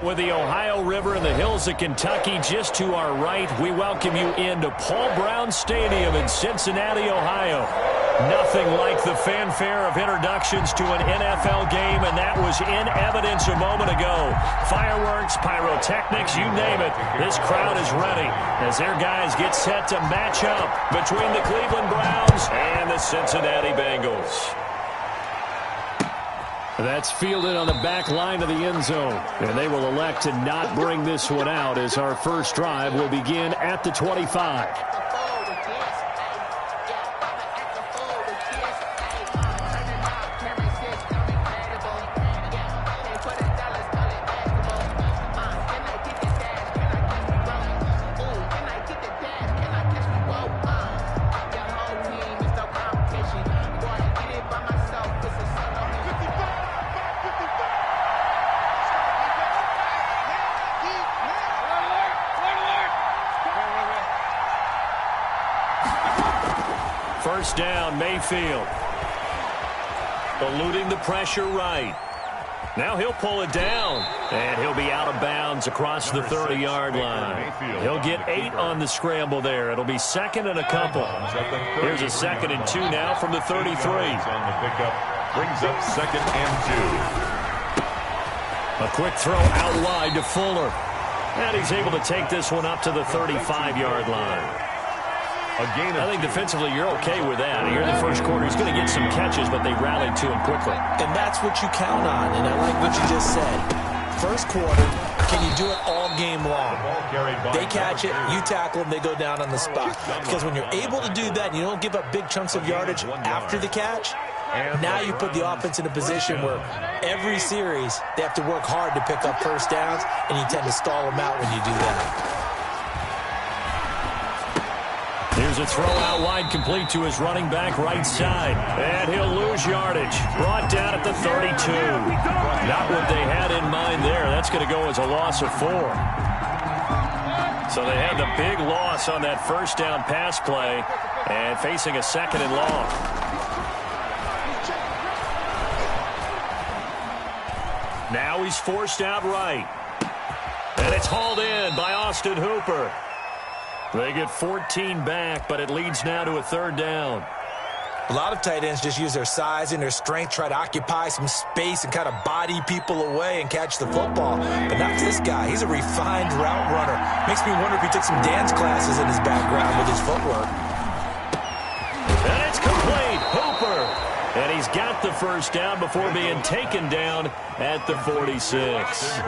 With the Ohio River and the hills of Kentucky just to our right, we welcome you into Paul Brown Stadium in Cincinnati, Ohio. Nothing like the fanfare of introductions to an NFL game, and that was in evidence a moment ago. Fireworks, pyrotechnics, you name it. This crowd is ready as their guys get set to match up between the Cleveland Browns and the Cincinnati Bengals. That's fielded on the back line of the end zone. And they will elect to not bring this one out as our first drive will begin at the 25. First down, Mayfield. Eluding the pressure right. Now he'll pull it down. And he'll be out of bounds across the 30-yard line. He'll get 8 on the scramble there. It'll be second and a couple. Here's a 2nd and 2 now from the 33. On the pickup, brings up 2nd and 2. A quick throw out wide to Fuller. And he's able to take this one up to the 35-yard line. I think defensively you're okay with that. Here in the first quarter, he's going to get some catches, but they rallied to him quickly. And that's what you count on, and I like what you just said. First quarter, can you do it all game long? They catch it, you tackle them, they go down on the spot. Because when you're able to do that, and you don't give up big chunks of yardage after the catch, now you put the offense in a position where every series they have to work hard to pick up first downs, and you tend to stall them out when you do that. Here's a throw out wide, complete to his running back right side. And he'll lose yardage. Brought down at the 32. Not what they had in mind there. That's going to go as a loss of 4. So they had the big loss on that first down pass play and facing a 2nd and long. Now he's forced out right. And it's hauled in by Austin Hooper. They get 14 back, but it leads now to a 3rd down. A lot of tight ends just use their size and their strength, try to occupy some space and kind of body people away and catch the football. But not this guy. He's a refined route runner. Makes me wonder if he took some dance classes in his background with his footwork. And it's complete. Hooper. And he's got the first down before being taken down at the 46.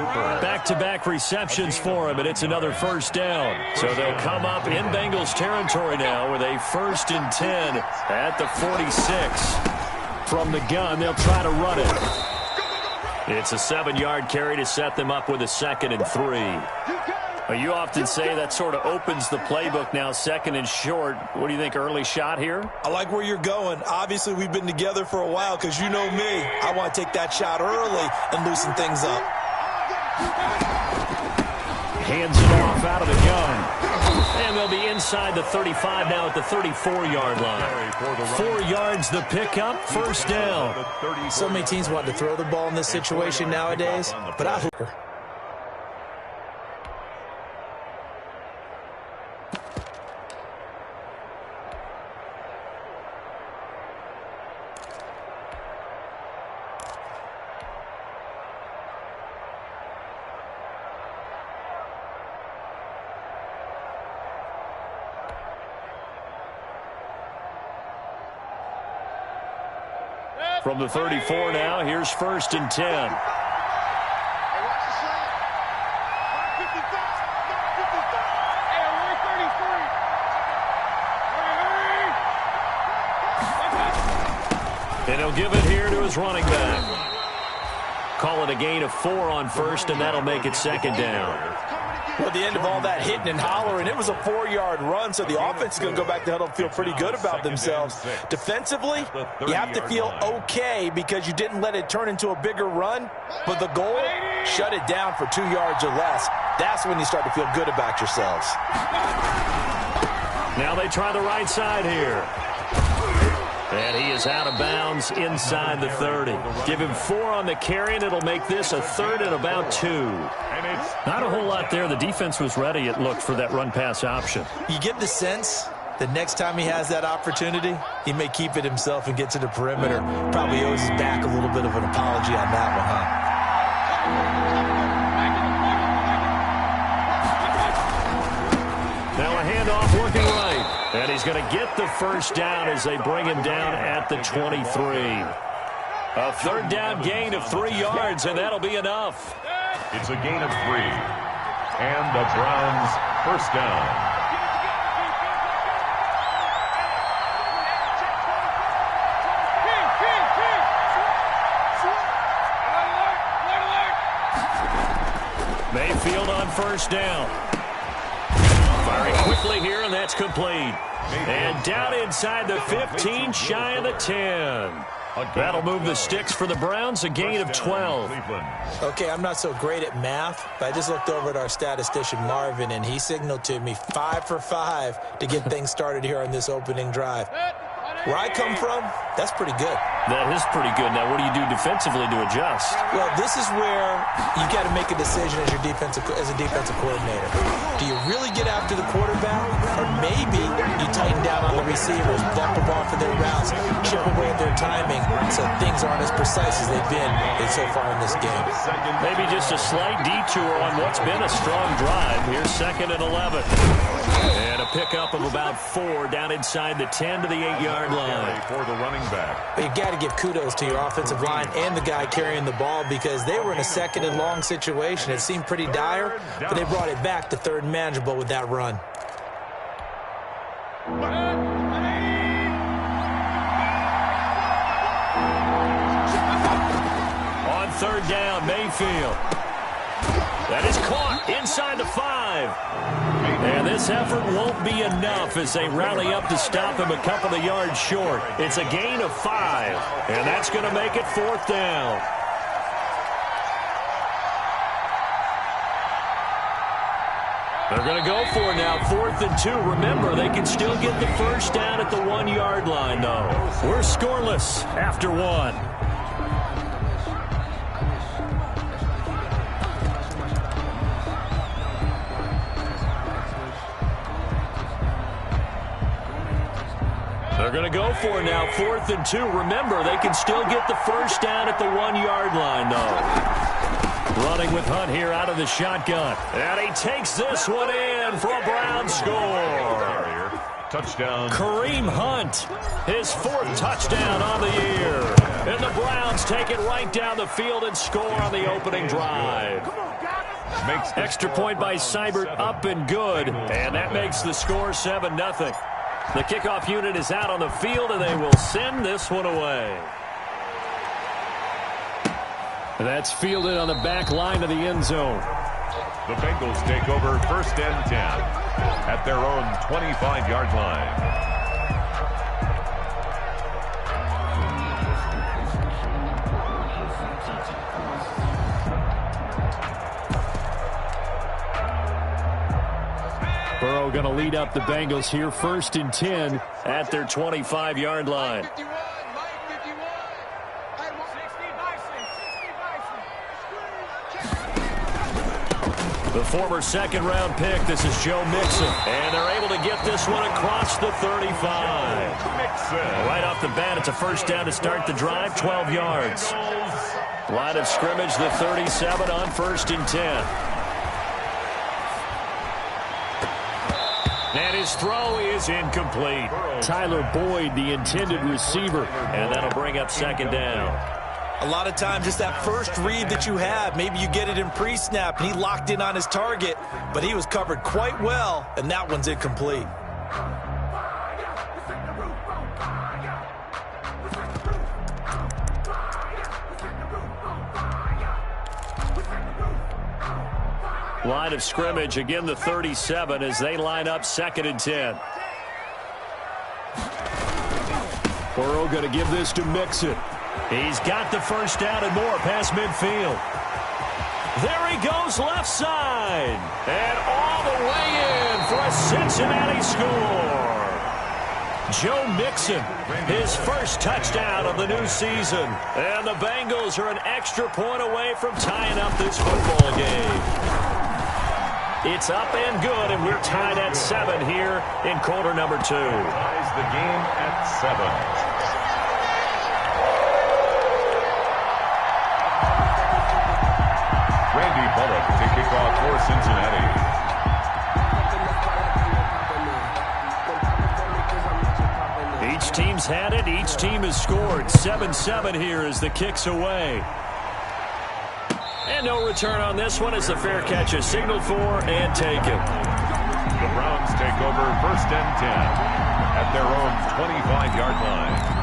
Back-to-back receptions for him, and it's another first down. So they'll come up in Bengals territory now with a 1st and 10 at the 46. From the gun, they'll try to run it. It's a 7-yard carry to set them up with a 2nd and 3. You often say that sort of opens the playbook now, 2nd and short. What do you think, early shot here? I like where you're going. Obviously, we've been together for a while because you know me. I want to take that shot early and loosen things up. Hands it off out of the gun. And they'll be inside the 35 now at the 34-yard line. 4 yards the pickup, first down. So many teams want to throw the ball in this situation nowadays, but I hope. From the 34 now, here's 1st and 10. And he'll give it here to his running back. Call it a gain of 4 on 1st, and that'll make it 2nd down. Well, at the end of all that hitting and hollering, it was a 4-yard run, so the offense is going to go back to huddle and feel pretty good about themselves. Defensively, you have to feel okay because you didn't let it turn into a bigger run, but the goal, shut it down for 2 yards or less. That's when you start to feel good about yourselves. Now they try the right side here. And he is out of bounds inside the 30. Give him 4 on the carry, and it'll make this a 3rd and about 2. Not a whole lot there. The defense was ready, it looked, for that run-pass option. You get the sense the next time he has that opportunity, he may keep it himself and get to the perimeter. Probably owes his back a little bit of an apology on that one, huh? Now a handoff working right. And he's going to get the first down as they bring him down at the 23. A 3rd down gain of 3 yards, and that'll be enough. It's a gain of 3. And the Browns first down. Mayfield on first down. Firing quickly here, and that's complete. And down inside the 15, shy of the 10. That'll move the sticks for the Browns, a gain of 12. Okay, I'm not so great at math, but I just looked over at our statistician, Marvin, and he signaled to me 5 for 5 to get things started here on this opening drive. Where I come from, that's pretty good. That is pretty good. Now, what do you do defensively to adjust? Well, this is where you got to make a decision as a defensive coordinator. Do you really get after the quarterback, or maybe you tighten down on the receivers, bump them off of their routes, chip away at their timing, so things aren't as precise as they've been so far in this game. Maybe just a slight detour on what's been a strong drive. Here's 2nd and 11. And a pickup of about 4 down inside the 10 to the 8-yard line. For the running back. You've got to give kudos to your offensive line and the guy carrying the ball, because they were in a 2nd and long situation. It seemed pretty dire, but they brought it back to 3rd and manageable with that run. On 3rd down, Mayfield. That is caught inside the 5. And this effort won't be enough as they rally up to stop him a couple of yards short. It's a gain of 5, and that's going to make it 4th down. They're going to go for it now, 4th and 2. Remember, they can still get the first down at the 1-yard line, though. We're scoreless after 1. They're going to go for it now, 4th and 2. Remember, they can still get the first down at the 1-yard line, though. Running with Hunt here out of the shotgun. And he takes this one in for a Brown score. Touchdown. Kareem Hunt, his 4th touchdown on the year. And the Browns take it right down the field and score on the opening drive. Extra point by Seibert, up and good. And that makes the score 7-0. The kickoff unit is out on the field, and they will send this one away. That's fielded on the back line of the end zone. The Bengals take over 1st and 10 at their own 25-yard line. Burrow going to lead up the Bengals here, 1st and 10 at their 25-yard line. The former 2nd-round pick, this is Joe Mixon. And they're able to get this one across the 35. Right off the bat, it's a first down to start the drive, 12 yards. Line of scrimmage, the 37 on 1st and 10. And his throw is incomplete. Tyler Boyd, the intended receiver, and that'll bring up 2nd down. A lot of times it's that first read that you have. Maybe you get it in pre-snap, and he locked in on his target, but he was covered quite well, and that one's incomplete. Line of scrimmage, again the 37 as they line up 2nd and 10. Burrow going to give this to Mixon. He's got the first down and more past midfield. There he goes left side. And all the way in for a Cincinnati score. Joe Mixon, his first touchdown of the new season. And the Bengals are an extra point away from tying up this football game. It's up and good, and we're tied at 7 here in quarter number 2. Ties the game at 7. Randy Bullock to kick off for Cincinnati. Each team's had it. Each team has scored. 7-7 here as the kick's away. And no return on this one as the fair catch is signaled for and taken. The Browns take over 1st and 10 at their own 25-yard line.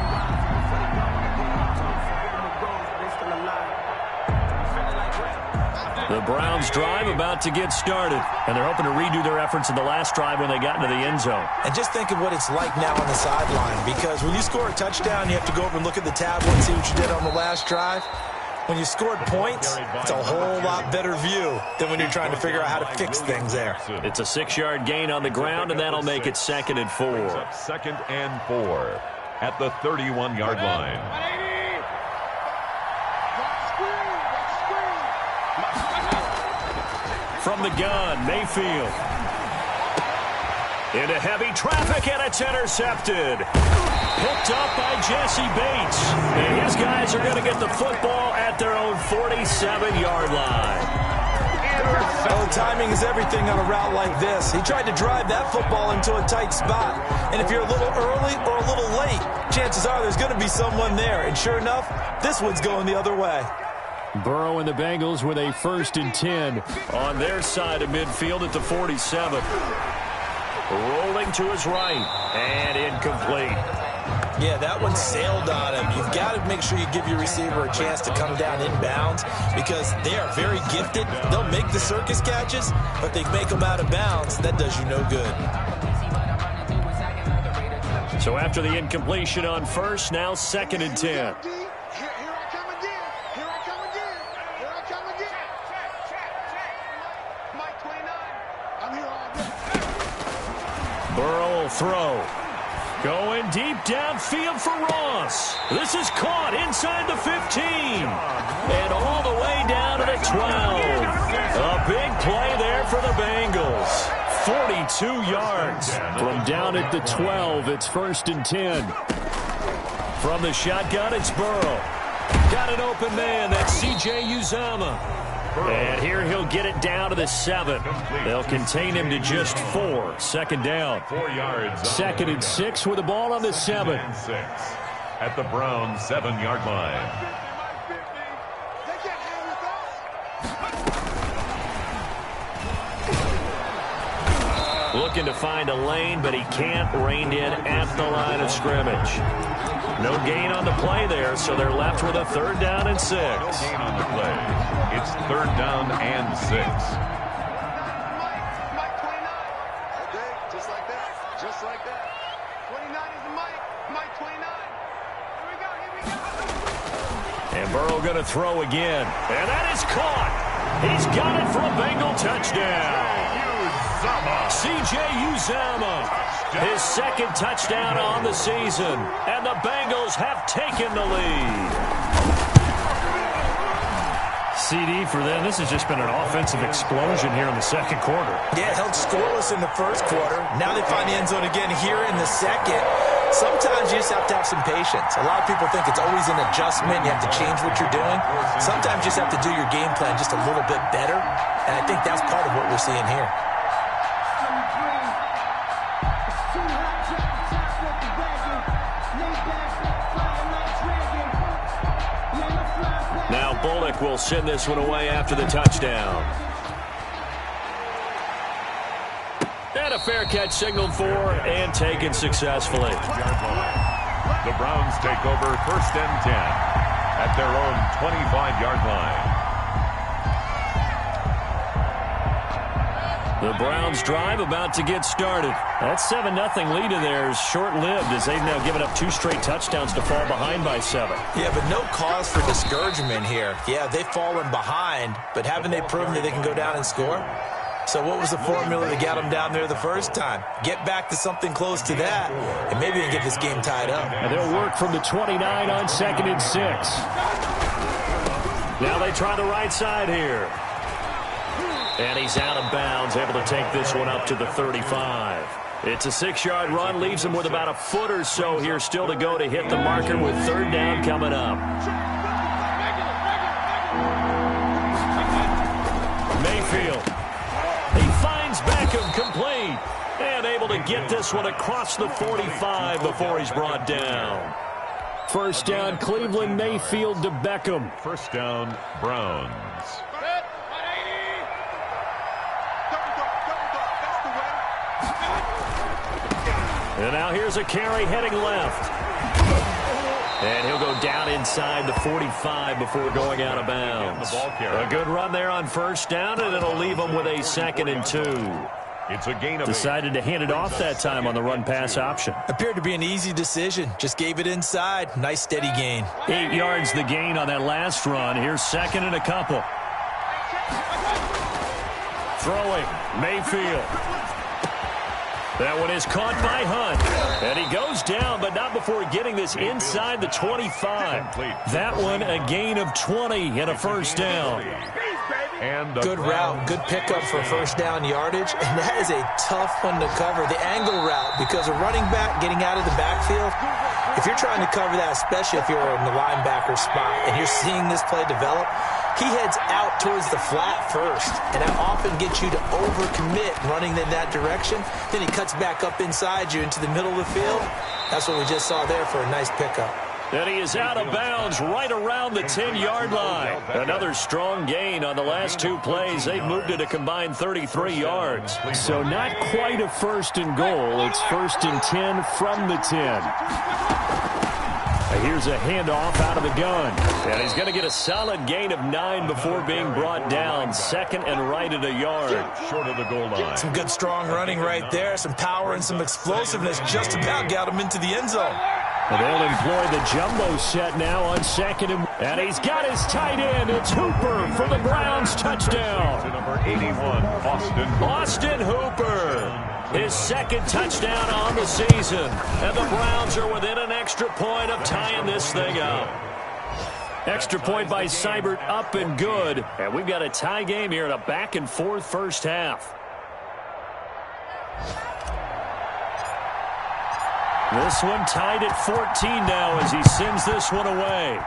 The Browns drive about to get started, and they're hoping to redo their efforts in the last drive when they got into the end zone. And just think of what it's like now on the sideline, because when you score a touchdown, you have to go over and look at the tablet and see what you did on the last drive. When you scored points, it's a whole lot better view than when you're trying to figure out how to fix things there. It's a 6-yard gain on the ground, and that'll make it 2nd and 4. 2nd and 4 at the 31-yard line. From the gun, Mayfield. Into heavy traffic, and it's intercepted. Picked up by Jesse Bates. And his guys are going to get the football at their own 47-yard line. Oh, timing is everything on a route like this. He tried to drive that football into a tight spot. And if you're a little early or a little late, chances are there's going to be someone there. And sure enough, this one's going the other way. Burrow and the Bengals with a 1st and 10 on their side of midfield at the 47. Rolling to his right and incomplete. Yeah, that one sailed on him. You've got to make sure you give your receiver a chance to come down inbounds because they are very gifted. They'll make the circus catches, but they make them out of bounds. That does you no good. So after the incompletion on 1st, now 2nd and 10. Burrow will throw. Going deep downfield for Ross. This is caught inside the 15. And all the way down to the 12. A big play there for the Bengals. 42 yards from down at the 12. It's 1st and 10. From the shotgun, it's Burrow. Got an open man. That's C.J. Uzomah. And here he'll get it down to the 7. They'll contain him to just 4. 2nd down. 4 yards. 2nd and 6 with the ball on the 7. 6 at the Browns 7-yard line. Looking to find a lane, but he can't rein in at the line of scrimmage. No gain on the play there, so they're left with a 3rd down and 6. No gain on the play. It's 3rd down and 6. Just like that. Just like that. 29 is the Mike 29. Here we go. And Burrow going to throw again. And that is caught. He's got it for a Bengal touchdown. C.J. Uzomah, his 2nd touchdown on the season. And the Bengals have taken the lead. CD for them. This has just been an offensive explosion here in the 2nd quarter. Yeah, held scoreless in the 1st quarter. Now they find the end zone again here in the 2nd. Sometimes you just have to have some patience. A lot of people think it's always an adjustment. You have to change what you're doing. Sometimes you just have to do your game plan just a little bit better. And I think that's part of what we're seeing here. Now Bullock will send this one away after the touchdown. And a fair catch signaled for and taken successfully. The Browns take over 1st and 10 at their own 25-yard line. The Browns drive about to get started. That 7-0 lead of theirs short-lived as they've now given up 2 straight touchdowns to fall behind by 7. Yeah, but no cause for discouragement here. Yeah, they've fallen behind, but haven't they proven that they can go down and score? So what was the formula that got him down there the first time? Get back to something close to that, and maybe they can get this game tied up. And they'll work from the 29 on 2nd and 6. Now they try the right side here. And he's out of bounds, able to take this one up to the 35. It's a 6-yard run, leaves him with about a foot or so here still to go to hit the marker with 3rd down coming up. Mayfield. He finds Beckham complete. And able to get this one across the 45 before he's brought down. 1st down, Cleveland. Mayfield to Beckham. 1st down, Browns. And now here's a carry heading left. And he'll go down inside the 45 before going out of bounds. A good run there on 1st down, and it'll leave him with a 2nd and 2. It's a gain of Decided to hand it off that time on the run-pass option. Appeared to be an easy decision. Just gave it inside. Nice steady gain. 8 yards the gain on that last run. Here's 2nd and a couple. Throwing, Mayfield. That one is caught by Hunt. And he goes down, but not before getting this inside the 25. That one a gain of 20 and a 1st down. And good route, good pickup for 1st down yardage, and that is a tough one to cover. The angle route, because a running back getting out of the backfield, if you're trying to cover that, especially if you're in the linebacker spot and you're seeing this play develop, he heads out towards the flat first, and that often gets you to overcommit running in that direction. Then he cuts back up inside you into the middle of the field. That's what we just saw there for a nice pickup. And he is out of bounds right around the 10-yard line. Another strong gain on the last 2 plays. They've moved it a combined 33 yards. So not quite a 1st and goal. It's 1st and 10 from the 10. Here's a handoff out of the gun. And he's going to get a solid gain of 9 before being brought down. 2nd and right at a yard. Short of the goal line. Some good strong running right there. Some power and some explosiveness. Just about got him into the end zone. And they'll employ the jumbo set now on 2nd and he's got his tight end. It's Hooper for the Browns touchdown. To number 81, Austin Hooper. His 2nd touchdown on the season. And the Browns are within an extra point of tying this thing up. Extra point by Seibert, up and good. And we've got a tie game here in a back-and-forth 1st half. This one tied at 14 now as he sends this one away.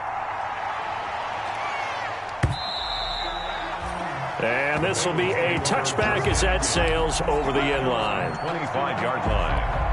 And this will be a touchback as that sails over the end line. 25-yard line.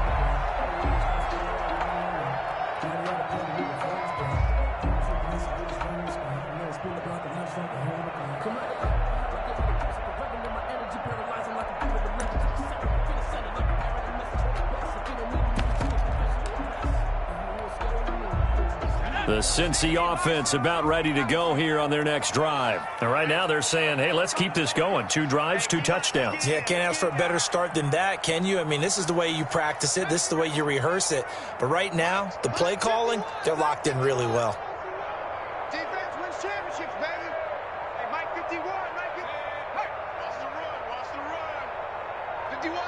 The Cincy offense about ready to go here on their next drive. And right now they're saying, hey, let's keep this going. 2 drives, 2 touchdowns. Yeah, can't ask for a better start than that, can you? I mean, this is the way you practice it. This is the way you rehearse it. But right now, the play calling, they're locked in really well. Defense wins championships, baby. Hey, Mike 51, Mike 51. Hey, watch the run,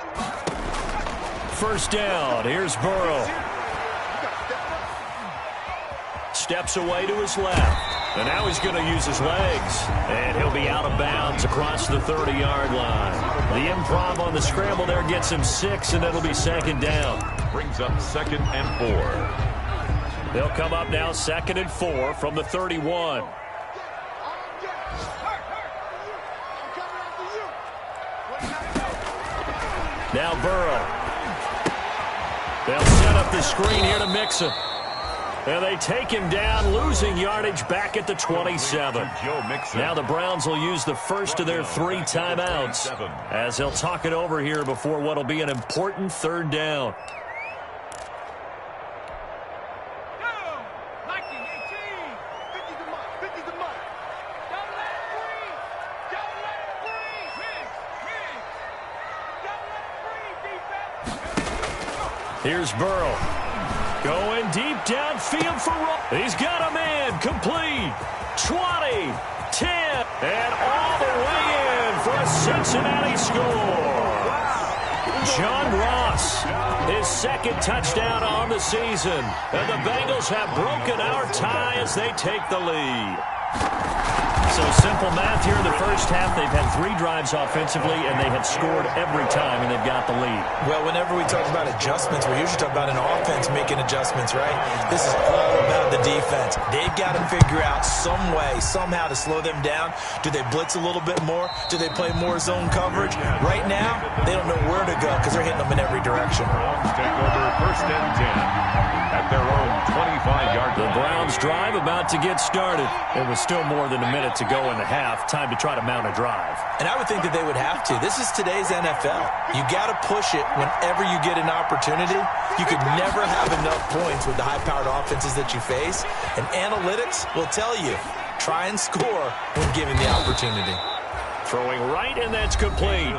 51. 1st down. Here's Burrow. Steps away to his left. And now he's going to use his legs. And he'll be out of bounds across the 30-yard line. The improv on the scramble there gets him 6, and it'll be 2nd down. Brings up 2nd and 4. They'll come up now 2nd and 4 from the 31. Now Burrow. They'll set up the screen here to mix him. And they take him down, losing yardage back at the 27. Now the Browns will use the first of their 3 timeouts as they'll talk it over here before what will be an important 3rd down. Here's Burrow. Going deep downfield for Rowe. He's got a man. Complete. 20, 10, and all the way in for a Cincinnati score. John Ross, his second touchdown on the season. And the Bengals have broken our tie as they take the lead. So simple math here in the first half. They've had 3 drives offensively, and they have scored every time, and they've got the lead. Well, whenever we talk about adjustments, we usually talk about an offense making adjustments, right? This is all about the defense. They've got to figure out some way, somehow to slow them down. Do they blitz a little bit more? Do they play more zone coverage? Right now, they don't know where to go because they're hitting them in every direction. Browns take over first and 10 at their own 25-yard line. The Browns drive about to get started. It was still more than a minute to go in the half. Time to try to mount a drive. And I would think that they would have to. This is today's NFL. You got to push it whenever you get an opportunity. You could never have enough points with the high-powered offenses that you face. And analytics will tell you, try and score when given the opportunity. Throwing right, and that's complete.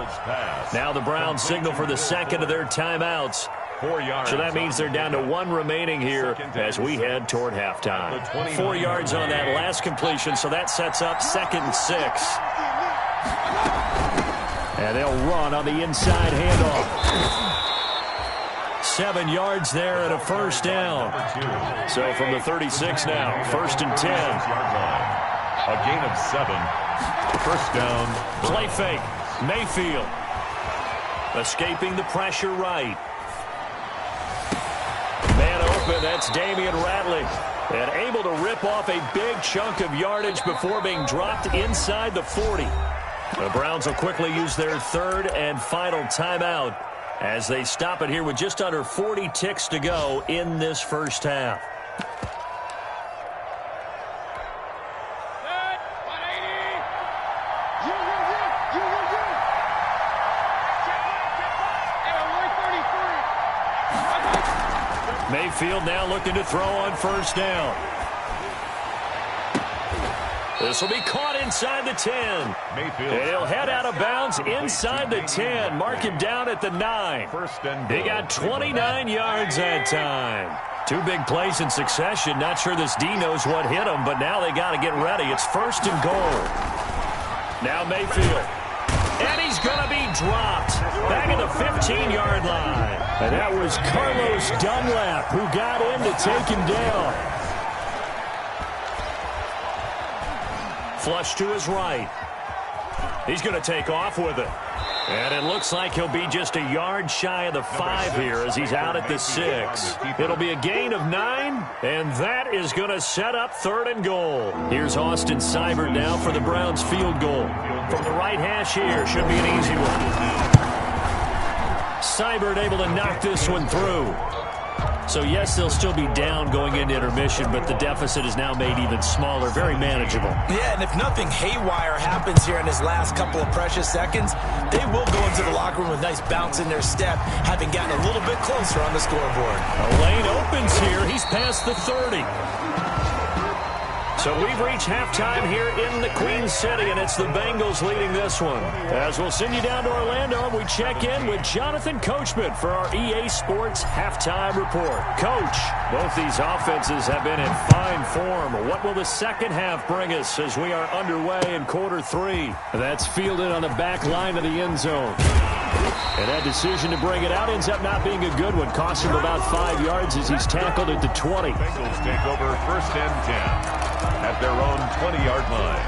Now the Browns signal for the second of their timeouts. 4 yards. So that means they're down to 1 remaining here as we head toward halftime. 4 yards on that last completion, so that sets up 2nd and 6. And they'll run on the inside handoff. 7 yards there and a first down. So from the 36 now, 1st and 10. A gain of 7. First down. Play fake. Mayfield. Escaping the pressure right. Man open, that's Damian Ratley. And able to rip off a big chunk of yardage before being dropped inside the 40. The Browns will quickly use their 3rd and final timeout as they stop it here with just under 40 ticks to go in this first half. Mayfield now looking to throw on first down. This will be caught inside the 10. Mayfield. And he'll head out of bounds inside the 10. Mark him down at the 9. They got 29 yards that time. 2 big plays in succession. Not sure this D knows what hit him, but now they got to get ready. It's 1st and goal. Now Mayfield. And he's going to be dropped. Back at the 15-yard line. And that was Carlos Dunlap who got in to take him down. Flush to his right. He's going to take off with it. And it looks like he'll be just a yard shy of the 5 here as he's out at the 6. It'll be a gain of 9, and that is going to set up 3rd and goal. Here's Austin Seibert now for the Browns field goal. From the right hash here, should be an easy one. Seibert able to knock this one through. So, yes, they'll still be down going into intermission, but the deficit is now made even smaller, very manageable. Yeah, and if nothing haywire happens here in his last couple of precious seconds, they will go into the locker room with a nice bounce in their step, having gotten a little bit closer on the scoreboard. A lane opens here. He's past the 30. So we've reached halftime here in the Queen City, and it's the Bengals leading this one. As we'll send you down to Orlando, and we check in with Jonathan Coachman for our EA Sports Halftime Report. Coach, both these offenses have been in fine form. What will the second half bring us as we are underway in quarter 3? That's fielded on the back line of the end zone. And that decision to bring it out ends up not being a good one. Cost him about 5 yards as he's tackled at the 20. Bengals take over 1st and 10 at their own 20-yard line.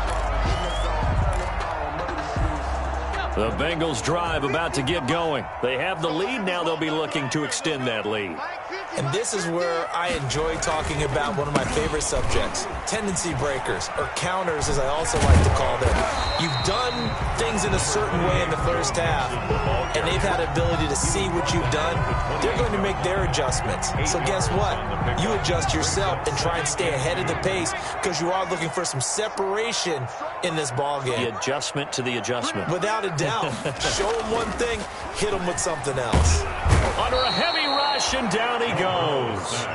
The Bengals drive about to get going. They have the lead. Now they'll be looking to extend that lead. And this is where I enjoy talking about one of my favorite subjects, tendency breakers, or counters as I also like to call them. You've done things in a certain way in the first half, and they've had ability to see what you've done. They're going to make their adjustments. So guess what? You adjust yourself and try and stay ahead of the pace because you are looking for some separation in this ball game. The adjustment to the adjustment. Without a doubt. Show them one thing, hit them with something else. Under a heavy rush, and down he goes.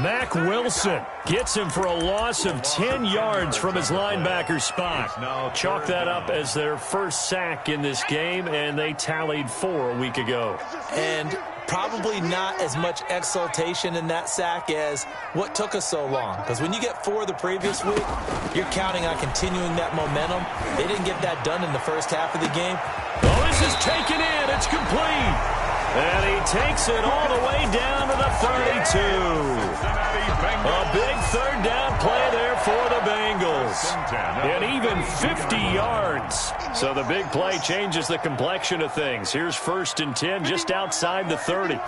Mack Wilson gets him for a loss of 10 yards from his linebacker spot. Chalk that up as their first sack in this game, and they tallied 4 a week ago. And probably not as much exultation in that sack as what took us so long. Because when you get 4 the previous week, you're counting on continuing that momentum. They didn't get that done in the first half of the game. Oh, this is taken in. It's complete. And he takes it all the way down to the 32. A big third down play there for the Bengals. And even 50 yards. So the big play changes the complexion of things. Here's 1st and 10 just outside the 30.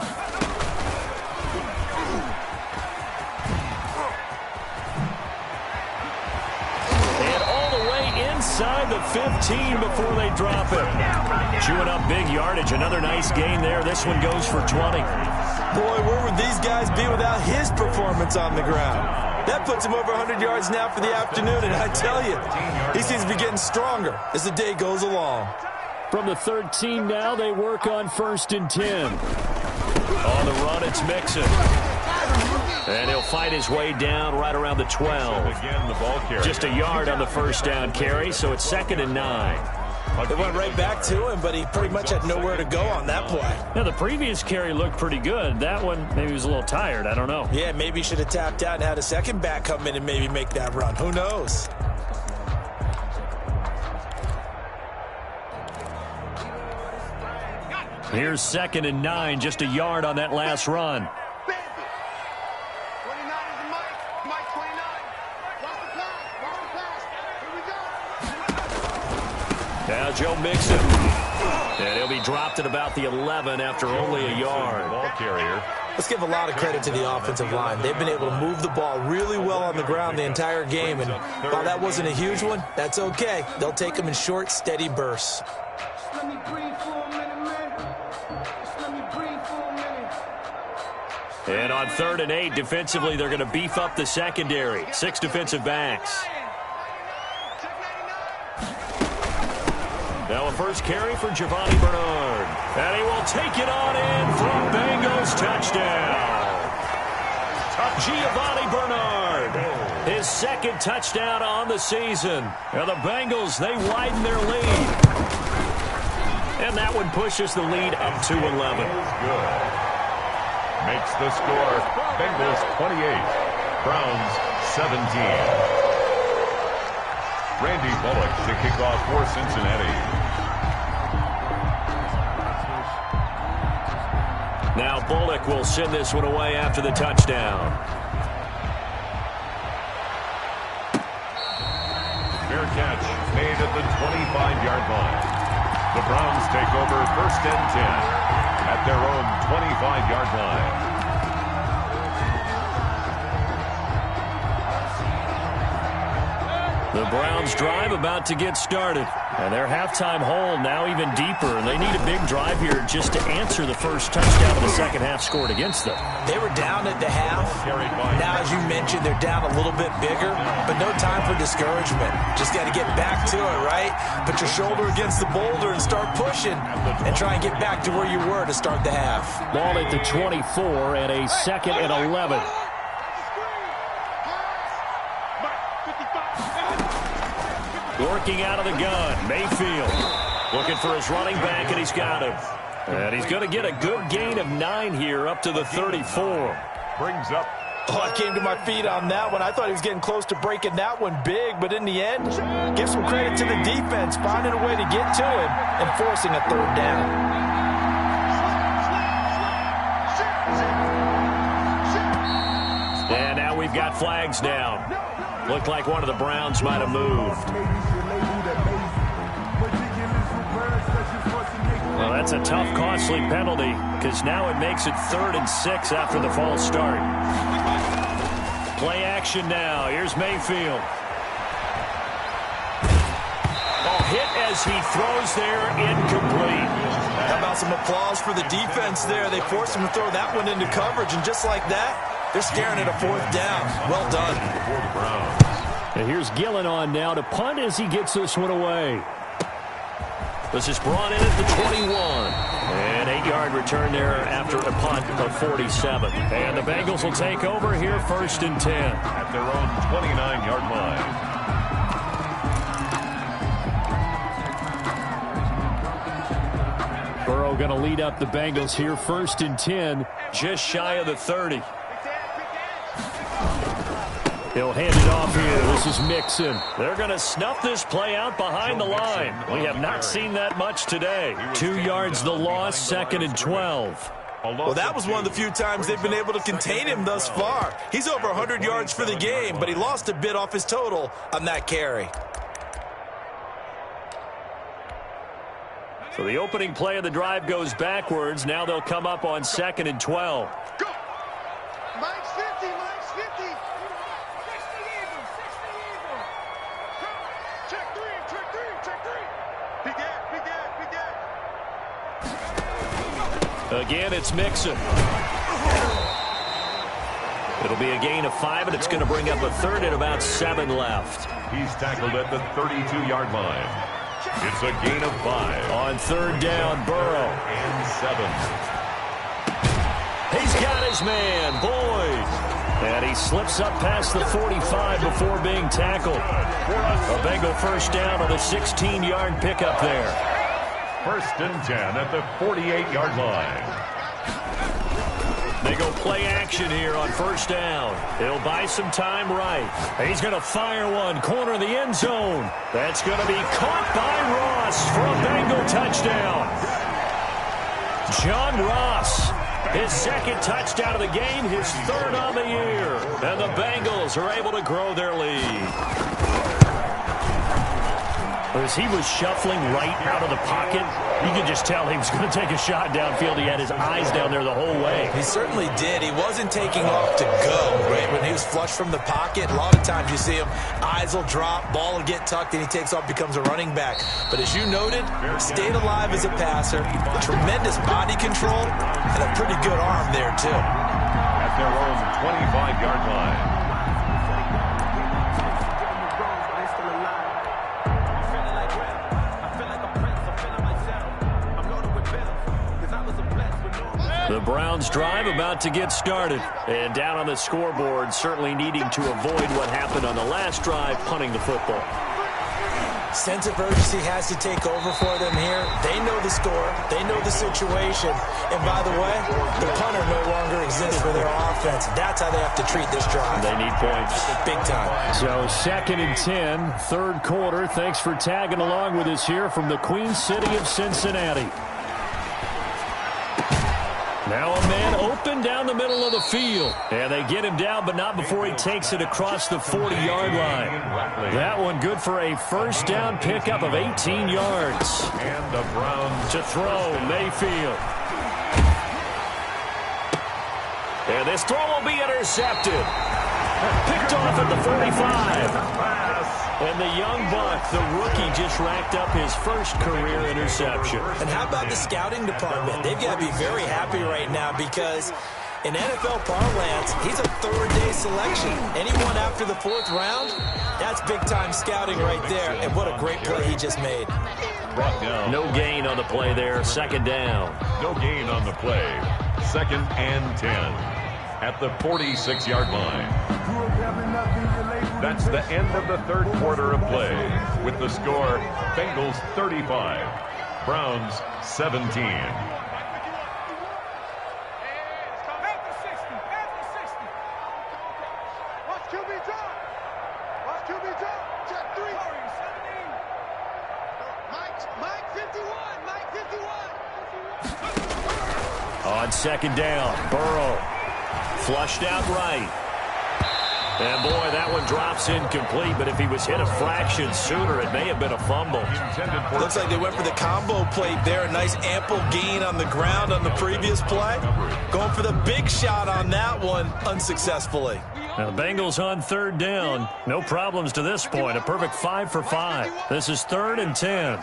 Inside the 15 before they drop it. Chewing up big yardage. Another nice gain there. This one goes for 20. Boy, where would these guys be without his performance on the ground? That puts him over 100 yards now for the afternoon, and I tell you, he seems to be getting stronger as the day goes along. From the 13 now, they work on 1st and 10. On the run, it's Mixon. And he'll fight his way down right around the 12. Again, the ball carrier. Just a yard on the 1st down carry, so it's 2nd and 9. They went right back to him, but he pretty much had nowhere to go on that play. Now, the previous carry looked pretty good. That one, maybe he was a little tired. I don't know. Yeah, maybe he should have tapped out and had a second back come in and maybe make that run. Who knows? Here's 2nd and 9, just a yard on that last run. Now Joe Mixon. And he'll be dropped at about the 11 after only a yard. Ball carrier. Let's give a lot of credit to the offensive line. They've been able to move the ball really well on the ground the entire game. And while that wasn't a huge one, that's okay. They'll take them in short, steady bursts. Let me breathe for a minute, man. Let me breathe for a minute. And on 3rd and 8, defensively, they're going to beef up the secondary. 6 defensive backs. Now a first carry for Giovanni Bernard. And he will take it on in for a Bengals touchdown. Giovanni Bernard, his 2nd touchdown on the season. And the Bengals, they widen their lead. And that one pushes the lead up to 11. Good. Makes the score Bengals 28, Browns 17. Randy Bullock to kick off for Cincinnati. Now Bullock will send this one away after the touchdown. Fair catch made at the 25-yard line. The Browns take over 1st and 10 at their own 25-yard line. The Browns drive about to get started. And their halftime hole now even deeper. And they need a big drive here just to answer the first touchdown of the second half scored against them. They were down at the half. Now, as you mentioned, they're down a little bit bigger, but no time for discouragement. Just got to get back to it, right? Put your shoulder against the boulder and start pushing and try and get back to where you were to start the half. Ball at the 24 and a 2nd and 11. Working out of the gun, Mayfield looking for his running back, and he's got him. And he's going to get a good gain of 9 here up to the 34. Brings up. Oh, I came to my feet on that one. I thought he was getting close to breaking that one big, but in the end, give some credit to the defense, finding a way to get to him and forcing a 3rd down. And now we've got flags down. Looked like one of the Browns might have moved. Well, that's a tough, costly penalty because now it makes it 3rd and 6 after the false start. Play action now. Here's Mayfield. Oh, hit as he throws there, incomplete. How about some applause for the defense there? They forced him to throw that one into coverage, and just like that, they're staring at a 4th down. Well done. For the Browns. And here's Gillen on now to punt as he gets this one away. This is brought in at the 21. And 8-yard return there after a punt of 47. And the Bengals will take over here 1st and 10. At their own 29-yard line. Burrow Burrow going to lead up the Bengals here, 1st and 10, just shy of the 30. He'll hand it off here. This is Mixon. They're going to snuff this play out behind the line. We have not seen that much today. 2 yards the loss, 2nd and 12. Well, that was one of the few times they've been able to contain him thus far. He's over 100 yards for the game, but he lost a bit off his total on that carry. So the opening play of the drive goes backwards. Now they'll come up on 2nd and 12. Go. Mike's 50, Mike's 50. 60 even, 60 even. Check three, check three, check three. Big gap, big gap, big gap. Again, it's Mixon. It'll be a gain of 5, and it's going to bring up a 3rd and about 7 left. He's tackled at the 32-yard line. It's a gain of 5. On 3rd down, Burrow. And 7. He's got his man, Boyd. And he slips up past the 45 before being tackled. A Bengal first down on a 16-yard pickup there. 1st and 10 at the 48-yard line. They go play action here on 1st down. He'll buy some time right. He's going to fire one, corner of the end zone. That's going to be caught by Ross for a Bengal touchdown. John Ross, his 2nd touchdown of the game, his 3rd on the year. And the Bengals are able to grow their lead. As he was shuffling right out of the pocket, you could just tell he was going to take a shot downfield. He had his eyes down there the whole way. He certainly did. He wasn't taking off to go, right? When he was flushed from the pocket, a lot of times you see him, eyes will drop, ball will get tucked, and he takes off, becomes a running back. But as you noted, stayed alive as a passer, tremendous body control, and a pretty good arm there, too. At their own 25-yard line. The Browns drive about to get started. And down on the scoreboard, certainly needing to avoid what happened on the last drive, punting the football. Sense of urgency has to take over for them here. They know the score. They know the situation. And by the way, the punter no longer exists for their offense. That's how they have to treat this drive. They need points. Big time. So 2nd and 10, 3rd quarter. Thanks for tagging along with us here from the Queen City of Cincinnati. Now a man open down the middle of the field. And they get him down, but not before he takes it across the 40-yard line. That one good for a 1st down pickup of 18 yards. And the Browns to throw, Mayfield. And this throw will be intercepted. Picked off at the 45. And the young buck, the rookie, just racked up his 1st career interception. And how about the scouting department? They've got to be very happy right now because in NFL parlance, he's a 3rd-day selection. Anyone after the 4th round, that's big-time scouting right there. And what a great play he just made. Brought down. No gain on the play there, 2nd down. No gain on the play. 2nd and 10 at the 46-yard line. That's the end of the 3rd quarter of play. With the score, Bengals 35, Browns 17. Watch QB drop. Watch QB drop. Check 3. Mike 51. Mike 51. On 2nd down, Burrow flushed out right. And, boy, that one drops incomplete, but if he was hit a fraction sooner, it may have been a fumble. Looks like they went for the combo plate there. A nice ample gain on the ground on the previous play. Going for the big shot on that one unsuccessfully. Now, the Bengals on 3rd down. No problems to this point. A perfect 5 for 5. This is 3rd and 10.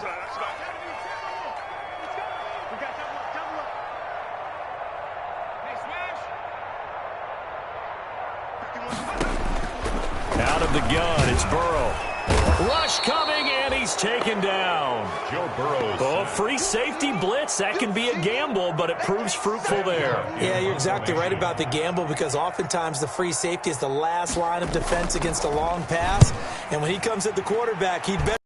Out of the gun, it's Burrow. Rush coming, and he's taken down. Joe Burrow. Oh, free safety blitz. That can be a gamble, but it proves fruitful there. Yeah, you're exactly right about the gamble because oftentimes the free safety is the last line of defense against a long pass. And when he comes at the quarterback, he'd better